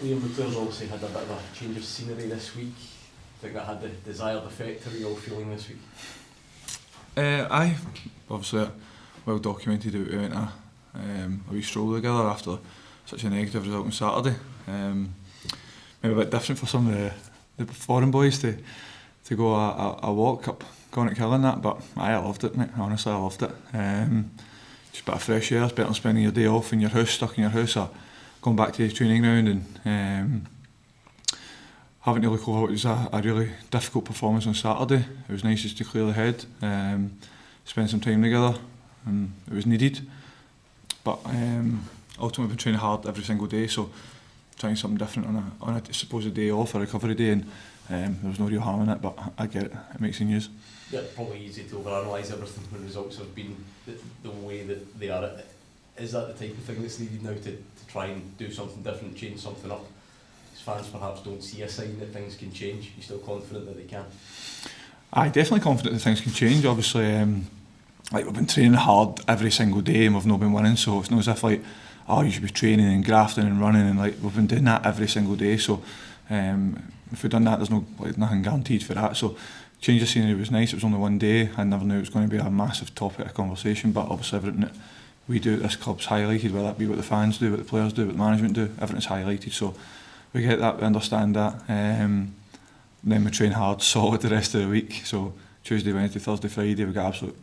Liam, the players obviously had a bit of a change of scenery this week. I think that had the desired effect. How are you all feeling this week? I obviously well documented we went a wee stroll together after such a negative result on Saturday. Maybe a bit different for some of the foreign boys to go a walk up Connacht and that, but I loved it, mate. Honestly, I loved it. Just a bit of fresh air. It's better than spending your day off in your house, stuck in your house, or going back to the training ground and having to look over what was a really difficult performance on Saturday. It was nice just to clear the head, spend some time together, and it was needed. But ultimately, we've been training hard every single day, so trying something different on a supposed day off, a recovery day, and there was no real harm in it, but I get it, it makes the news. Yeah, probably easy to overanalyse everything when results have been the way that they are. Is that the type of thing that's needed now to try and do something different, change something up? As fans perhaps don't see a sign that things can change. You're still confident that they can? I'm definitely confident that things can change. Obviously, like we've been training hard every single day and we've not been winning, so it's not as if like, oh, you should be training and grafting and running, and like we've been doing that every single day. So if we've done that, there's nothing guaranteed for that. So change of scenery was nice. It was only one day. I never knew it was going to be a massive topic of conversation, but obviously everything that we do at this club's highlighted, whether that be what the fans do, what the players do, what the management do, everything's highlighted. So we get that, we understand that. Then we train hard, solid the rest of the week. So Tuesday, Wednesday, Thursday, Friday, we got absolute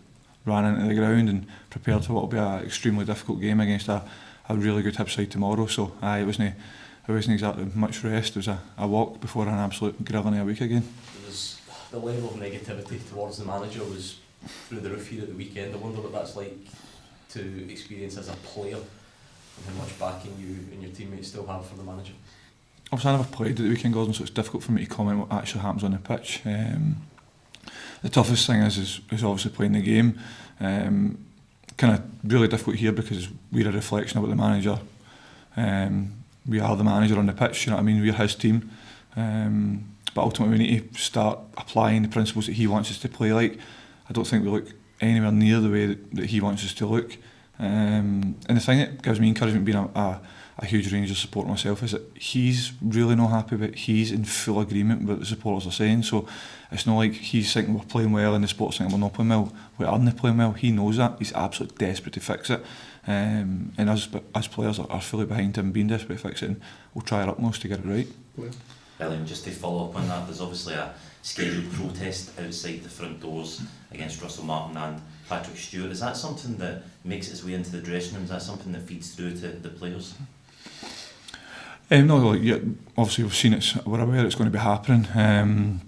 ran into the ground and prepared for what will be an extremely difficult game against a really good Hibs side tomorrow. So it wasn't exactly much rest. It was a walk before an absolute grilling of a week again. The level of negativity towards the manager was through the roof here at the weekend. I wonder what that's like to experience as a player and how much backing you and your teammates still have for the manager. Obviously I never played at the weekend, Gordon, so it's difficult for me to comment what actually happens on the pitch. The toughest thing is obviously playing the game. Kind of really difficult here because we're a reflection of what the manager. We are the manager on the pitch, you know what I mean? We're his team. But ultimately we need to start applying the principles that he wants us to play like. I don't think we look anywhere near the way that he wants us to look. And the thing that gives me encouragement being a huge Rangers supporter myself is that he's really not happy with it. He's in full agreement with what the supporters are saying. So it's not like he's thinking we're playing well and the supporters thinking we're not playing well. We aren't playing well. He knows that. He's absolutely desperate to fix it. And us players are fully behind him being desperate to fix it, and we'll try our utmost to get it right. William, just to follow up on that, there's obviously a scheduled protest outside the front doors against Russell Martin and Patrick Stewart. Is that something that makes its way into the dressing room? Is that something that feeds through to the players? No, like, yeah, obviously we've seen it, we're aware it's going to be happening, and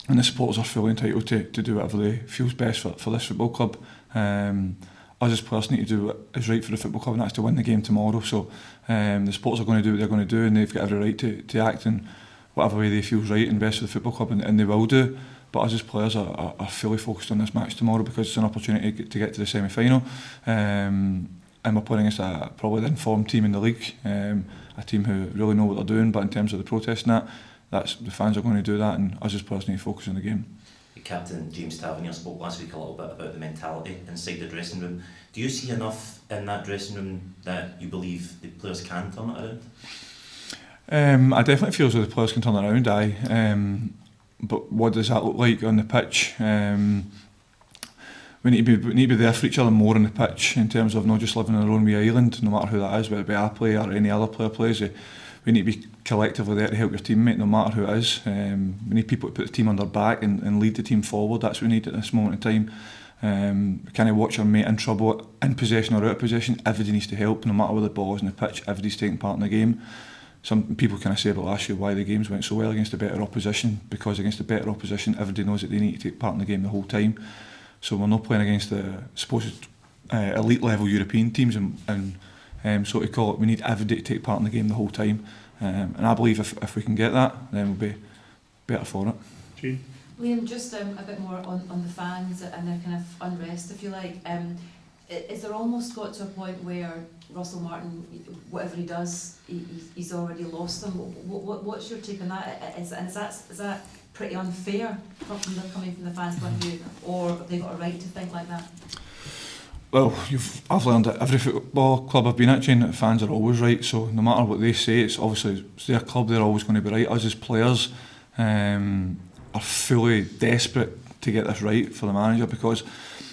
the supporters are fully entitled to do whatever they feels best for this football club. Us as players need to do what is right for the football club, and that's to win the game tomorrow. So the supporters are going to do what they're going to do, and they've got every right to act in whatever way they feel right and best for the football club, and they will do. But us as players are fully focused on this match tomorrow because it's an opportunity to get to the semi-final. And we're playing against probably the informed team in the league, a team who really know what they're doing. But in terms of the protest and that's the fans are going to do that, and us as players need to focus on the game. Captain James Tavernier spoke last week a little bit about the mentality inside the dressing room. Do you see enough in that dressing room that you believe the players can turn it around? I definitely feel as though the players can turn it around, but what does that look like on the pitch? We need to be there for each other more on the pitch in terms of not just living on our own wee island, no matter who that is, whether it be our player or any other player plays. We need to be collectively there to help your teammate, no matter who it is. We need people to put the team on their back and lead the team forward. That's what we need at this moment in time. We can't watch our mate in trouble, in possession or out of possession. Everybody needs to help, no matter where the ball is on the pitch. Everybody's taking part in the game. Some people kind of say about last year why the games went so well against the better opposition, because against the better opposition everybody knows that they need to take part in the game the whole time. So we're not playing against the supposed elite level European teams, and so to call it, we need everybody to take part in the game the whole time, and I believe if we can get that, then we'll be better for it. Gene? Liam, just a bit more on the fans and their kind of unrest, if you like. Is there almost got to a point where Russell Martin, whatever he does, he's already lost them? What's your take on that? Is that pretty unfair coming from the fans' point of view, or have they got a right to think like that? Well, I've learned at every football club I've been at, Jane, that fans are always right. So no matter what they say, it's their club. They're always going to be right. Us as players are fully desperate to get this right for the manager, because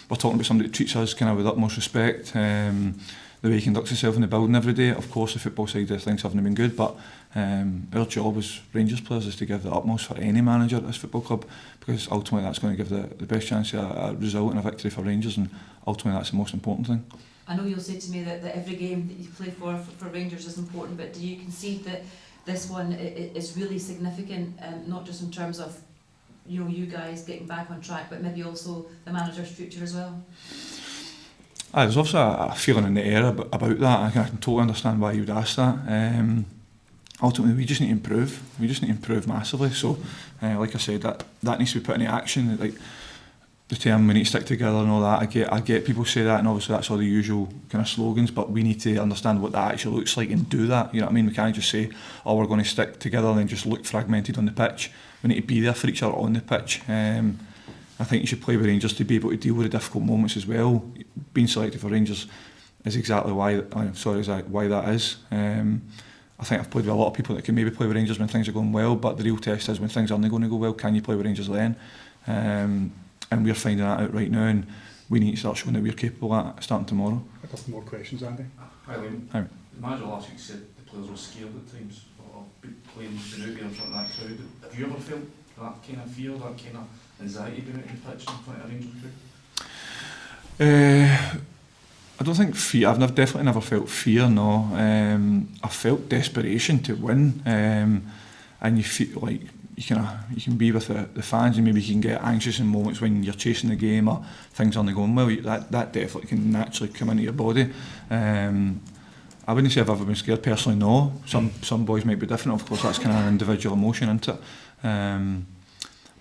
we're talking about somebody that treats us kind of with utmost respect. The way he conducts himself in the building every day. Of course, the football side of things haven't been good, but our job as Rangers players is to give the utmost for any manager at this football club, because ultimately that's going to give the best chance of a result and a victory for Rangers, and ultimately that's the most important thing. I know you'll say to me that every game that you play for Rangers is important, but do you concede that this one is really significant, not just in terms of you guys getting back on track, but maybe also the manager's future as well? There's obviously a feeling in the air about that. I can totally understand why you would ask that. Ultimately, we just need to improve. We just need to improve massively. So, like I said, that needs to be put into action. Like the term, we need to stick together and all that. I get people say that, and obviously that's all the usual kind of slogans. But we need to understand what that actually looks like and do that. You know what I mean? We can't just say, "Oh, we're going to stick together," and then just look fragmented on the pitch. We need to be there for each other on the pitch. I think you should play with Rangers to be able to deal with the difficult moments as well. Being selected for Rangers is exactly why that is. I think I've played with a lot of people that can maybe play with Rangers when things are going well, but the real test is when things aren't going to go well, can you play with Rangers then? And we're finding that out right now, and we need to start showing that we're capable of that starting tomorrow. A couple more questions, Andy. Hi, Liam. Hi. The manager last week said the players were scared at times of playing out there in front of that crowd. Have you ever felt that kind of fear, that kind of anxiety being out in the pitch in front of a Rangers crowd? I don't think fear. I've definitely never felt fear. No, I felt desperation to win, and you feel like you can be with the fans, and maybe you can get anxious in moments when you're chasing the game or things aren't going well. That definitely can naturally come into your body. I wouldn't say I've ever been scared personally. No, some boys might be different. Of course, that's kind of an individual emotion, isn't it?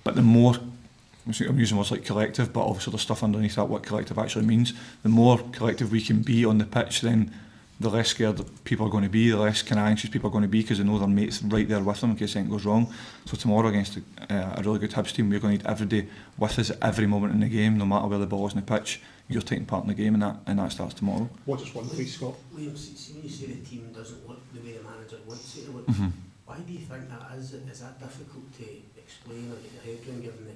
But the more, I'm using words like collective, but obviously there's stuff underneath that, what collective actually means. The more collective we can be on the pitch, then the less scared people are going to be, the less kind of anxious people are going to be, because they know their mates right there with them in case anything goes wrong. So tomorrow against a really good Hibs team, we're going to need everybody with us at every moment in the game, no matter where the ball is in the pitch. You're taking part in the game, and that starts tomorrow. What just one, please, Scott? Liam, see when you say the team doesn't look the way the manager wants it to look, why do you think that is? Is that difficult to explain or get your head around, given the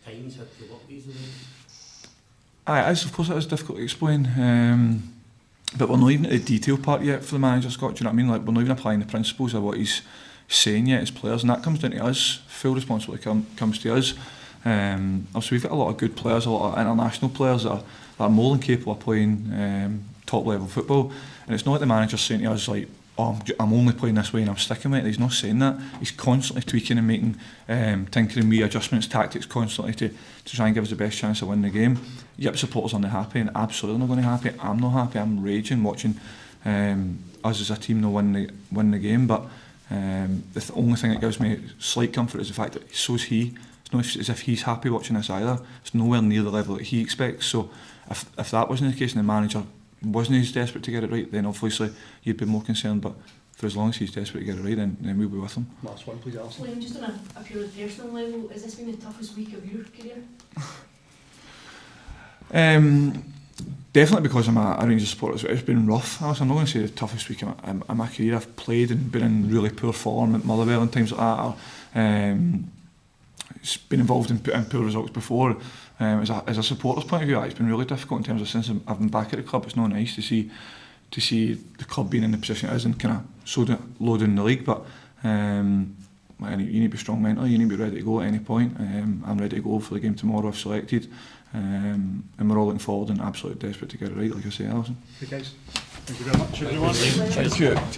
times had to work these days? Of course it is difficult to explain, but we're not even at the detail part yet for the manager, Scott. Do you know what I mean? Like, we're not even applying the principles of what he's saying yet as players, and that comes down to us. Full responsibility comes to us. Obviously we've got a lot of good players, a lot of international players that are more than capable of playing top level football, and it's not like the manager's saying to us like, "Oh, I'm only playing this way and I'm sticking with it." He's not saying that. He's constantly tweaking and making tinkering wee adjustments, tactics constantly to try and give us the best chance to win the game. Yep, supporters aren't happy, and absolutely not going to be happy. I'm not happy. I'm raging watching us as a team not win the game. But the only thing that gives me slight comfort is the fact that so is he. It's not as if he's happy watching us either. It's nowhere near the level that he expects. So if that wasn't the case and the manager wasn't as desperate to get it right, then obviously you'd be more concerned. But for as long as he's desperate to get it right, then we'll be with him. Last one, please, Alison. Liam, just on a purely personal level, has this been the toughest week of your career? Definitely, because I'm a Rangers supporter. It's been rough. I'm not going to say the toughest week in my career. I've played and been in really poor form at Motherwell and times like that. It's been involved in poor results before. As a supporter's point of view, it's been really difficult in terms of since I've been back at the club. It's not nice to see the club being in the position it is and kind of so low down in the league. But you need to be strong mentally. You need to be ready to go at any point. I'm ready to go for the game tomorrow if selected, and we're all looking forward and absolutely desperate to get it right. Like I say, Alison. Okay, guys. Thank you very much, everyone. Thank you.